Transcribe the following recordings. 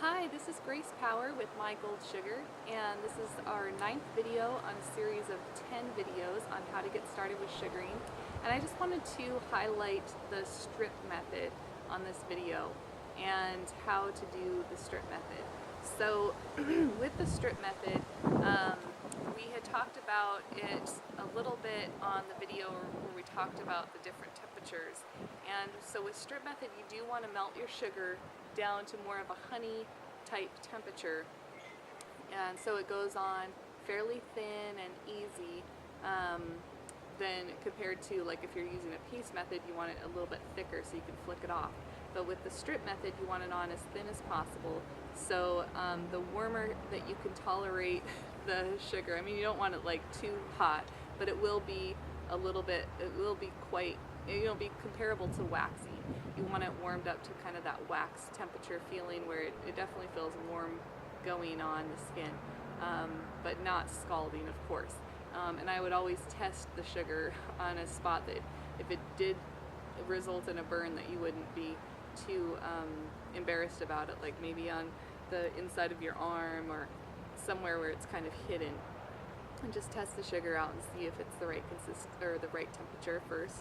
Hi, this is Grace Power with My Gold Sugar, and this is our 9th video on a series of 10 videos on how to get started with sugaring. And I just wanted to highlight the strip method on this video and how to do the strip method. So with the strip method, we had talked about it a little bit on the video where we talked about the different temperatures. And so with strip method, you do want to melt your sugar down to more of a honey type temperature, and so it goes on fairly thin and easy, then compared to like if you're using a paste method, you want it a little bit thicker so you can flick it off. But with the strip method, you want it on as thin as possible, so the warmer that you can tolerate the sugar, I mean, you don't want it like too hot, but it will be a little bit, it will be quite, it'll be comparable to waxing. You want it warmed up to kind of that wax temperature feeling where it definitely feels warm going on the skin, but not scalding, of course. And I would always test the sugar on a spot that if it did result in a burn, that you wouldn't be too embarrassed about it, like maybe on the inside of your arm or somewhere where it's kind of hidden. And just test the sugar out and see if it's the right the right temperature first.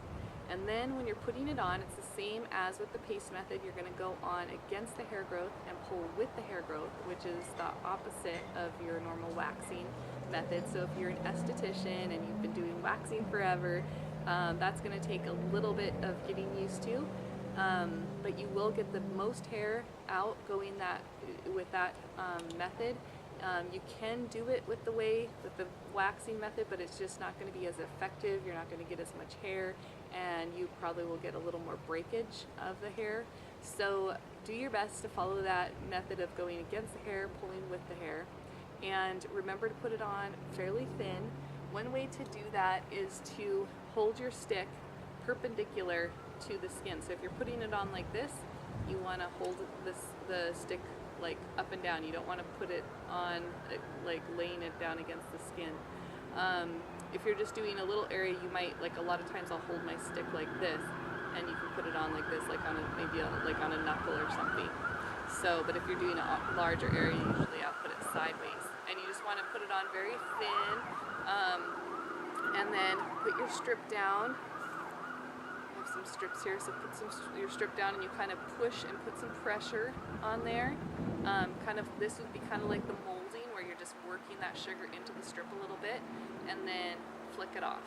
And then when you're putting it on, it's the same as with the paste method. You're going to go on against the hair growth and pull with the hair growth, which is the opposite of your normal waxing method. So if you're an esthetician and you've been doing waxing forever, that's going to take a little bit of getting used to. But you will get the most hair out going with that method. You can do it with the waxing method, but it's just not going to be as effective. You're not going to get as much hair, and you probably will get a little more breakage of the hair. So do your best to follow that method of going against the hair, pulling with the hair, and remember to put it on fairly thin. One way to do that is to hold your stick perpendicular to the skin. So if you're putting it on like this, you want to hold the stick like up and down. You don't want to put it on like laying it down against the skin. If you're just doing a little area, you might, like a lot of times I'll hold my stick like this, and you can put it on like this, like on maybe like on a knuckle or something. So, but if you're doing a larger area, usually I'll put it sideways, and you just want to put it on very thin, and then put your strip down. I have some strips here, so put your strip down, and you kind of push and put some pressure on there. This would be kind of like the molding, where you're just working that sugar into the strip a little bit, and then flick it off.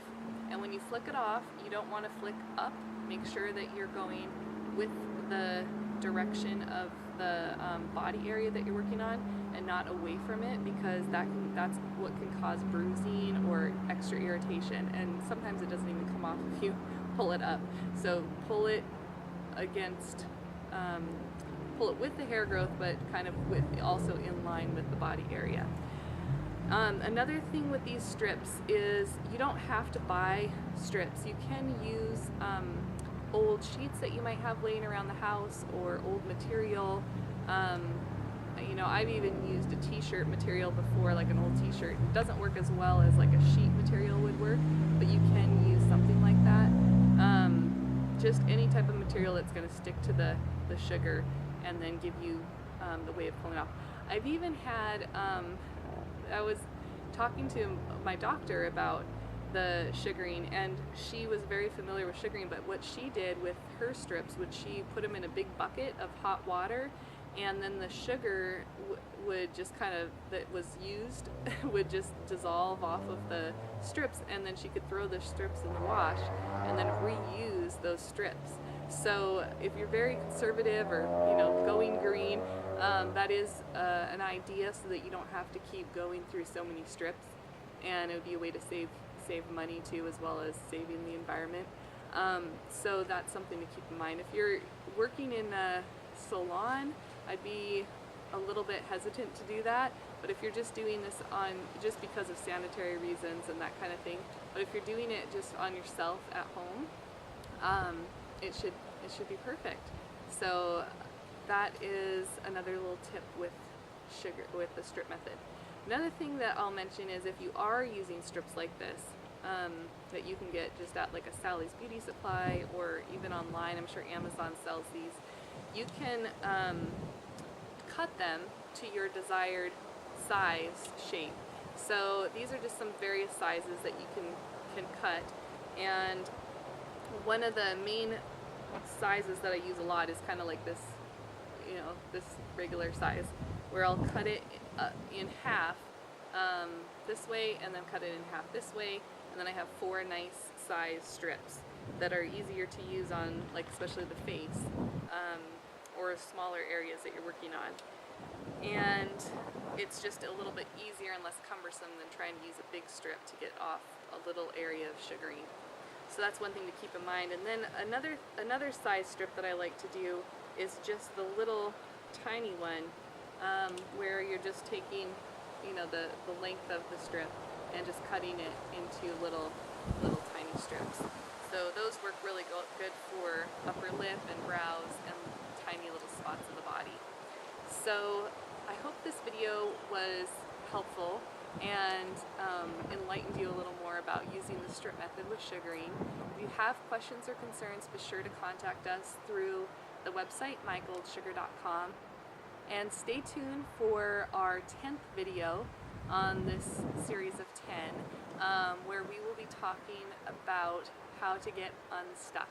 And when you flick it off, you don't want to flick up. Make sure that you're going with the direction of the body area that you're working on, and not away from it, because that's what can cause bruising or extra irritation, and sometimes it doesn't even come off if you pull it up. So pull it against, pull it with the hair growth, but kind of also in line with the body area. Another thing with these strips is you don't have to buy strips. You can use old sheets that you might have laying around the house, or old material. You know, I've even used a t-shirt material before, like an old t-shirt. It doesn't work as well as like a sheet material would work, but you can use something like that. Just any type of material that's going to stick to the sugar and then give you the way of pulling it off. I've even had, I was talking to my doctor about the sugaring, and she was very familiar with sugaring, but what she did with her strips would she put them in a big bucket of hot water, and then the sugar would just kind of, that was used, would just dissolve off of the strips, and then she could throw the strips in the wash and then reuse those strips. So if you're very conservative, or going green, that is an idea, so that you don't have to keep going through so many strips, and it would be a way to save money too, as well as saving the environment. So that's something to keep in mind. If you're working in a salon, I'd be a little bit hesitant to do that, but if you're just doing this just because of sanitary reasons and that kind of thing, but if you're doing it just on yourself at home, it should be perfect. So that is another little tip with sugar, with the strip method. Another thing that I'll mention is, if you are using strips like this, that you can get just at like a Sally's Beauty Supply, or even online, I'm sure Amazon sells these, you can cut them to your desired size shape. So these are just some various sizes that you can cut, and one of the main sizes that I use a lot is kind of like this, you know, this regular size, where I'll cut it in half this way, and then cut it in half this way, and then I have 4 nice size strips that are easier to use on, like, especially the face or smaller areas that you're working on. And it's just a little bit easier and less cumbersome than trying to use a big strip to get off a little area of sugaring. So that's one thing to keep in mind. And then another size strip that I like to do is just the little tiny one, where you're just taking, you know, the length of the strip and just cutting it into little tiny strips. So those work really good for upper lip and brows and tiny little spots of the body. So I hope this video was helpful and enlightened you a little more about using the strip method with sugaring. If you have questions or concerns, be sure to contact us through the website mygoldsugar.com, and stay tuned for our 10th video on this series of 10, where we will be talking about how to get unstuck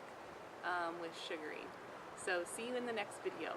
with sugaring. So see you in the next video.